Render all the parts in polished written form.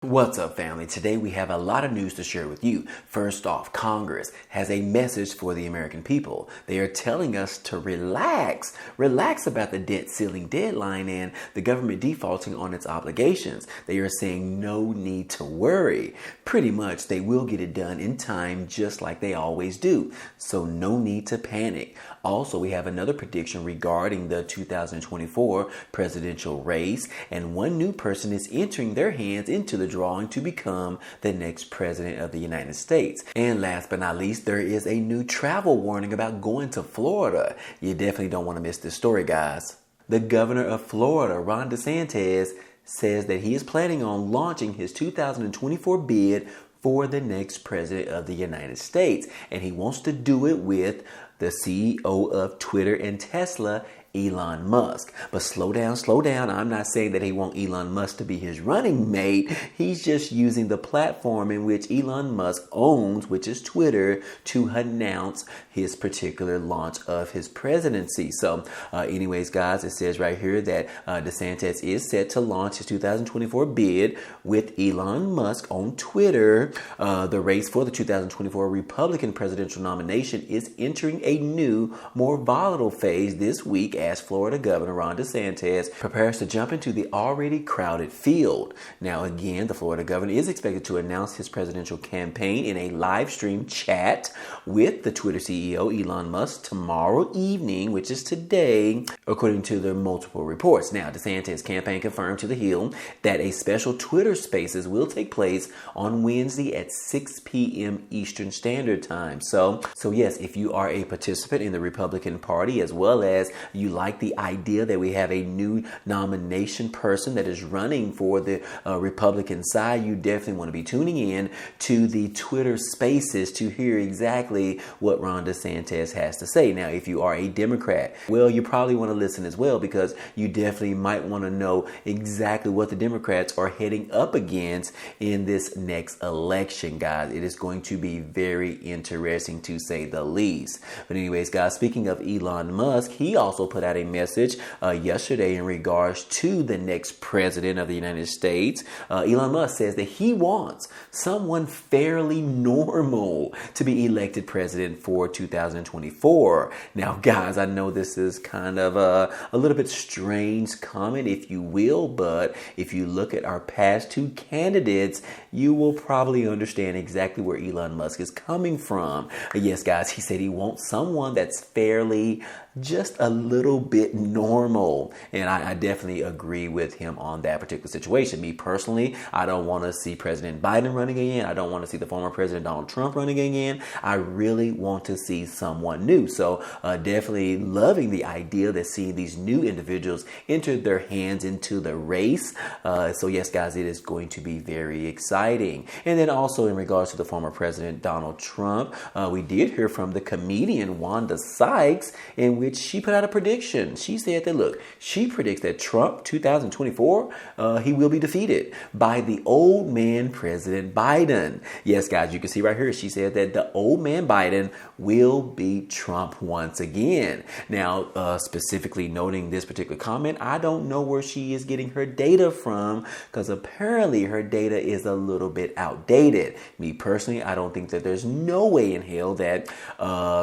What's up, family? Today we have a lot of news to share with you. First off, Congress has a message for the American people. They are telling us to relax about the debt ceiling deadline and the government defaulting on its obligations. They are saying no need to worry. Pretty much they will get it done in time just like they always do. So no need to panic. Also, we have another prediction regarding the 2024 presidential race, and one new person is entering their hands into the drawing to become the next president of the United States. And last but not least, there is a new travel warning about going to Florida. You definitely don't want to miss this story, guys. The governor of Florida, Ron DeSantis, says that he is planning on launching his 2024 bid for the next president of the United States. And he wants to do it with the CEO of Twitter and Tesla, Elon Musk. But slow down. I'm not saying that he wants Elon Musk to be his running mate. He's just using the platform in which Elon Musk owns, which is Twitter, to announce his particular launch of his presidency. So anyways, guys, it says right here that DeSantis is set to launch his 2024 bid with Elon Musk on Twitter. The race for the 2024 Republican presidential nomination is entering a new, more volatile phase this week as Florida Governor Ron DeSantis prepares to jump into the already crowded field. Now, again, the Florida governor is expected to announce his presidential campaign in a live stream chat with the Twitter CEO Elon Musk tomorrow evening, which is today, according to the multiple reports. Now, DeSantis' campaign confirmed to The Hill that a special Twitter Spaces will take place on Wednesday at 6 p.m. Eastern Standard Time. So yes, if you are a participant in the Republican Party, as well as you like the idea that we have a new nomination person that is running for the Republican side, you definitely want to be tuning in to the Twitter Spaces to hear exactly what Ron DeSantis has to say. Now, if you are a Democrat, well, you probably want to listen as well, because you definitely might want to know exactly what the Democrats are heading up against in this next election, guys. It is going to be very interesting, to say the least. But anyways, guys, speaking of Elon Musk, he also put out a message yesterday in regards to the next president of the United States. Elon Musk says that he wants someone fairly normal to be elected president for 2024. Now, guys, I know this is kind of a little bit strange comment, if you will, but if you look at our past two candidates, you will probably understand exactly where Elon Musk is coming from. Yes, guys, he said he wants someone that's fairly just a little bit normal. And I definitely agree with him on that particular situation. Me personally, I don't want to see President Biden running again. I don't want to see the former President Donald Trump running again. I really want to see someone new. So definitely loving the idea that seeing these new individuals enter their hands into the race. So yes, guys, it is going to be very exciting. And then also in regards to the former President Donald Trump, we did hear from the comedian Wanda Sykes, in which she put out a prediction. She said that, look, she predicts that Trump 2024, he will be defeated by the old man President Biden. Yes, guys, you can see right here, she said that the old man Biden will beat Trump once again. Now, specifically noting this particular comment, I don't know where she is getting her data from, because apparently her data is a little bit outdated. Me personally, I don't think that there's no way in hell that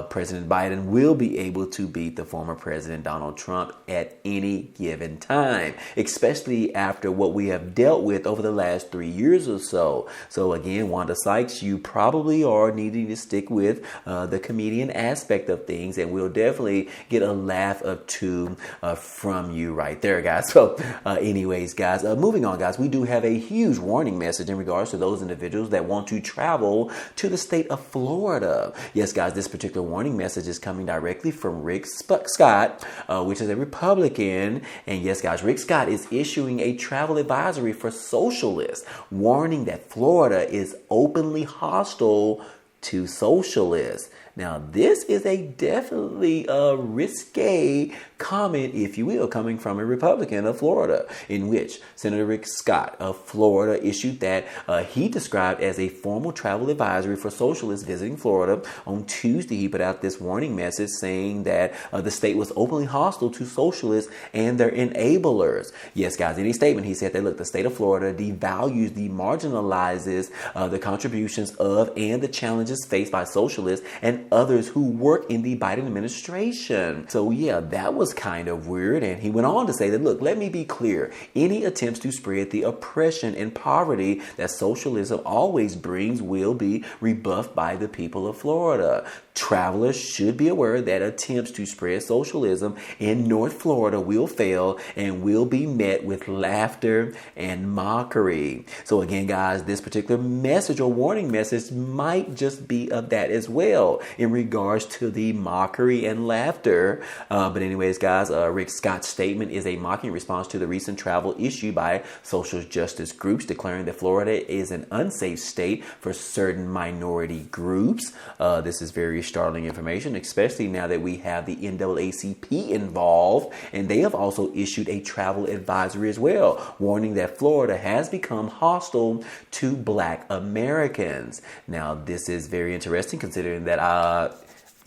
President Biden will be able to beat the former President Donald Trump at any given time, especially after what we have dealt with over the last 3 years or so. So again, Wanda Sykes, you probably are needing to stick with the comedian aspect of things, and we'll definitely get a laugh or two from you right there, guys. So anyways, guys, moving on, guys, we do have a huge warning message in regards to those individuals that want to travel to the state of Florida. Yes, guys, this particular warning message is coming directly from Rick Scott, which is a Republican. And yes, guys, Rick Scott is issuing a travel advisory for socialists, warning that Florida is openly hostile to socialists. Now, this is a definitely risque comment, if you will, coming from a Republican of Florida, in which Senator Rick Scott of Florida issued that he described as a formal travel advisory for socialists visiting Florida. On Tuesday, he put out this warning message saying that the state was openly hostile to socialists and their enablers. Yes, guys, in a statement, he said that, look, the state of Florida devalues, demarginalizes the contributions of and the challenges faced by socialists and others who work in the Biden administration. So, yeah, that was kind of weird. And he went on to say that, look, let me be clear. Any attempts to spread the oppression and poverty that socialism always brings will be rebuffed by the people of Florida. Travelers should be aware that attempts to spread socialism in North Florida will fail and will be met with laughter and mockery. So again, guys, this particular message or warning message might just be of that as well in regards to the mockery and laughter. But anyways, guys, Rick Scott's statement is a mocking response to the recent travel issue by social justice groups declaring that Florida is an unsafe state for certain minority groups. This is very startling information, especially now that we have the NAACP involved, and they have also issued a travel advisory as well, warning that Florida has become hostile to Black Americans. Now, this is very interesting considering that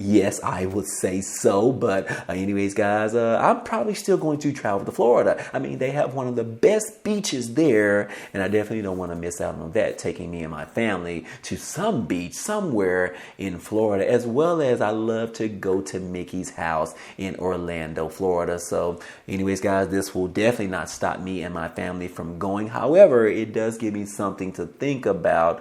yes, I would say so. But anyways, guys, I'm probably still going to travel to Florida. I mean, they have one of the best beaches there, and I definitely don't want to miss out on that, taking me and my family to some beach somewhere in Florida, as well as I love to go to Mickey's house in Orlando, Florida. So anyways, guys, this will definitely not stop me and my family from going. However, it does give me something to think about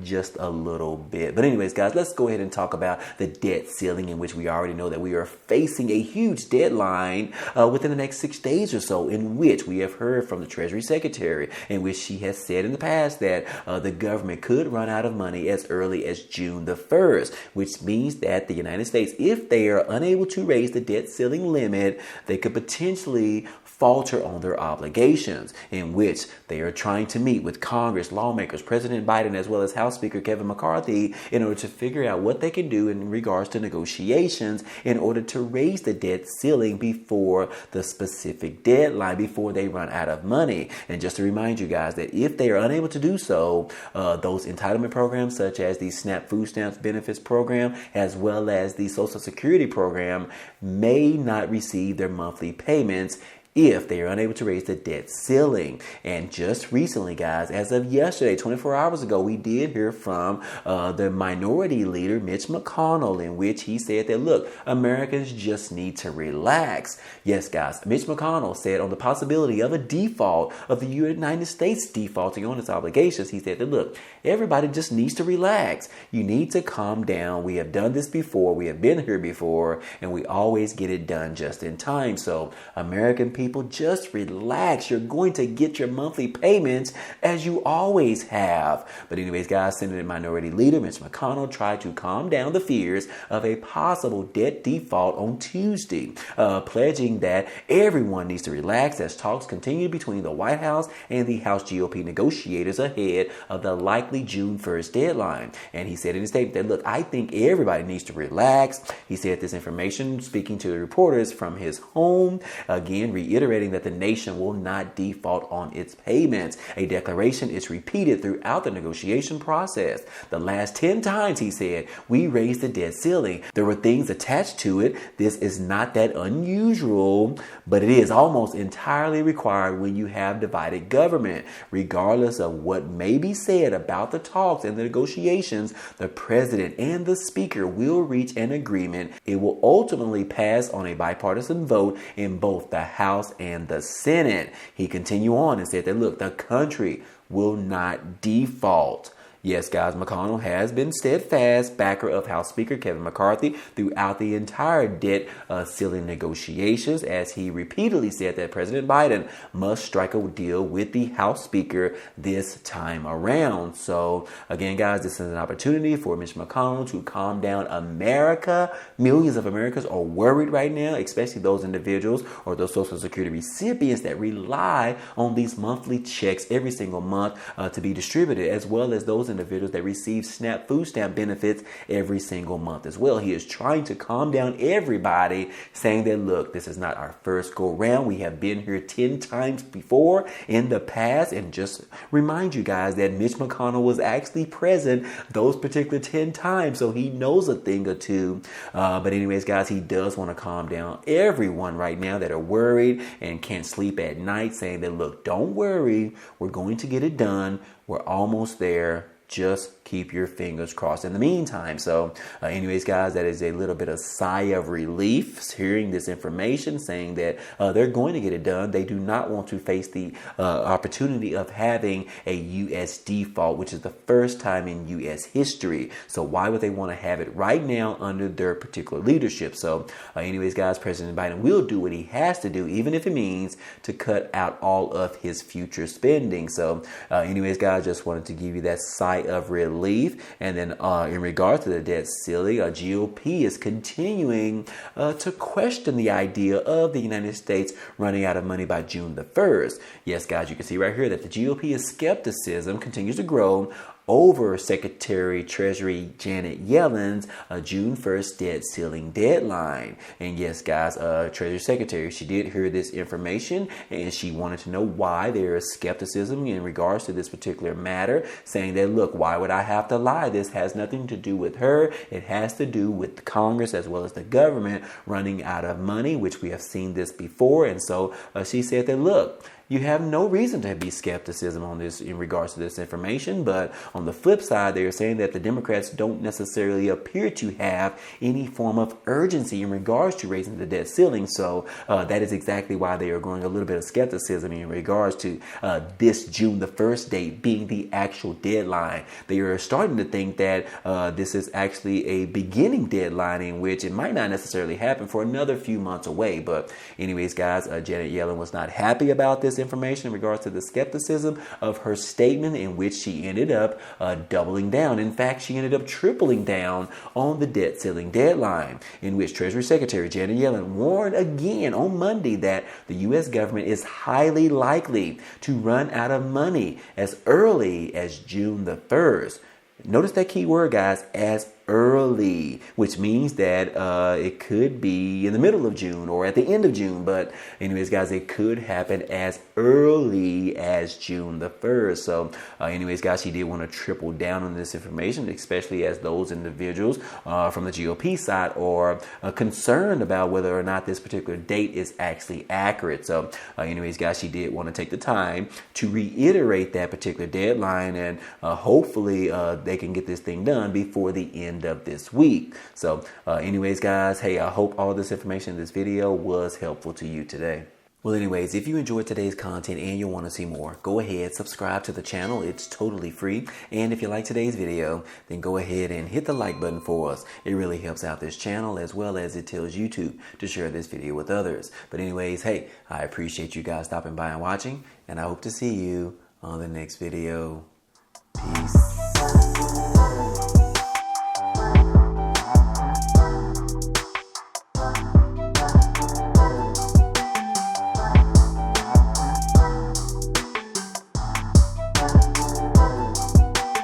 just a little bit. But anyways, guys, let's go ahead and talk about the debt ceiling, in which we already know that we are facing a huge deadline within the next 6 days or so, in which we have heard from the Treasury Secretary, in which she has said in the past that the government could run out of money as early as June the 1st, which means that the United States, if they are unable to raise the debt ceiling limit, they could potentially falter on their obligations, in which they are trying to meet with Congress, lawmakers, President Biden, as well as House Speaker Kevin McCarthy, in order to figure out what they can do in regards to negotiations in order to raise the debt ceiling before the specific deadline, before they run out of money. And just to remind you guys that if they are unable to do so, those entitlement programs such as the SNAP Food Stamps Benefits Program, as well as the Social Security Program, may not receive their monthly payments if they are unable to raise the debt ceiling. And just recently, guys, as of yesterday, 24 hours ago, we did hear from the minority leader, Mitch McConnell, in which he said that, look, Americans just need to relax. Yes, guys, Mitch McConnell said on the possibility of a default, of the United States defaulting on its obligations, he said that, look, everybody just needs to relax. You need to calm down. We have done this before. We have been here before, and we always get it done just in time. So American people, just relax. You're going to get your monthly payments as you always have. But anyways, guys, Senate Minority Leader Mitch McConnell tried to calm down the fears of a possible debt default on Tuesday, pledging that everyone needs to relax as talks continue between the White House and the House GOP negotiators ahead of the likely June 1st deadline. And he said in his statement that, look, I think everybody needs to relax. He said this information speaking to the reporters from his home, again, reiterating that the nation will not default on its payments. A declaration is repeated throughout the negotiation process. The last 10 times, he said, we raised the debt ceiling. There were things attached to it. This is not that unusual, but it is almost entirely required when you have divided government. Regardless of what may be said about the talks and the negotiations, the president and the speaker will reach an agreement. It will ultimately pass on a bipartisan vote in both the House and the Senate. He continued on and said that, look, the country will not default. Yes, guys, McConnell has been steadfast backer of House Speaker Kevin McCarthy throughout the entire debt ceiling negotiations, as he repeatedly said that President Biden must strike a deal with the House Speaker this time around. So, again, guys, this is an opportunity for Mitch McConnell to calm down America. Millions of Americans are worried right now, especially those individuals or those Social Security recipients that rely on these monthly checks every single month to be distributed, as well as those individuals that receive SNAP food stamp benefits every single month as well. He is trying to calm down everybody, saying that, look, this is not our first go round. We have been here 10 times before in the past. And just remind you guys that Mitch McConnell was actually present those particular 10 times, so he knows a thing or two. But anyways, guys, he does want to calm down everyone right now that are worried and can't sleep at night, saying that, look, don't worry, we're going to get it done. We're almost there. Just keep your fingers crossed in the meantime. So anyways, guys, that is a little bit of sigh of relief hearing this information, saying that they're going to get it done. They do not want to face the opportunity of having a U.S. default, which is the first time in U.S. history. So why would they want to have it right now under their particular leadership? So anyways, guys, President Biden will do what he has to do, even if it means to cut out all of his future spending. So anyways, guys, just wanted to give you that sigh of relief. And then in regard to the debt ceiling, GOP is continuing to question the idea of the United States running out of money by June the 1st. Yes, guys, you can see right here that the GOP's skepticism continues to grow over Secretary Treasury Janet Yellen's June 1st debt ceiling deadline. And yes, guys, Treasury Secretary, she did hear this information and she wanted to know why there is skepticism in regards to this particular matter, saying that, look, why would I have to lie? This has nothing to do with her. It has to do with the Congress as well as the government running out of money, which we have seen this before. And so she said that, look, you have no reason to be skepticism on this in regards to this information. But on the flip side, they are saying that the Democrats don't necessarily appear to have any form of urgency in regards to raising the debt ceiling. So that is exactly why they are growing a little bit of skepticism in regards to this June the 1st date being the actual deadline. They are starting to think that this is actually a beginning deadline in which it might not necessarily happen for another few months away. But anyways, guys, Janet Yellen was not happy about this information in regards to the skepticism of her statement, in which she ended up doubling down. In fact, she ended up tripling down on the debt ceiling deadline, in which Treasury Secretary Janet Yellen warned again on Monday that the U.S. government is highly likely to run out of money as early as June the 1st. Notice that key word, guys, as early, which means that it could be in the middle of June or at the end of June. But anyways, guys, it could happen as early as June the 1st. So anyways, guys, she did want to triple down on this information, especially as those individuals from the GOP side are concerned about whether or not this particular date is actually accurate. So anyways, guys, she did want to take the time to reiterate that particular deadline, and hopefully they can get this thing done before the end of this week. So anyways, guys, hey, I hope all this information in this video was helpful to you today. Well, anyways, if you enjoyed today's content and you want to see more, go ahead, subscribe to the channel. It's totally free. And if you like today's video, then go ahead and hit the like button for us. It really helps out this channel, as well as it tells YouTube to share this video with others. But anyways, hey, I appreciate you guys stopping by and watching, and I hope to see you on the next video.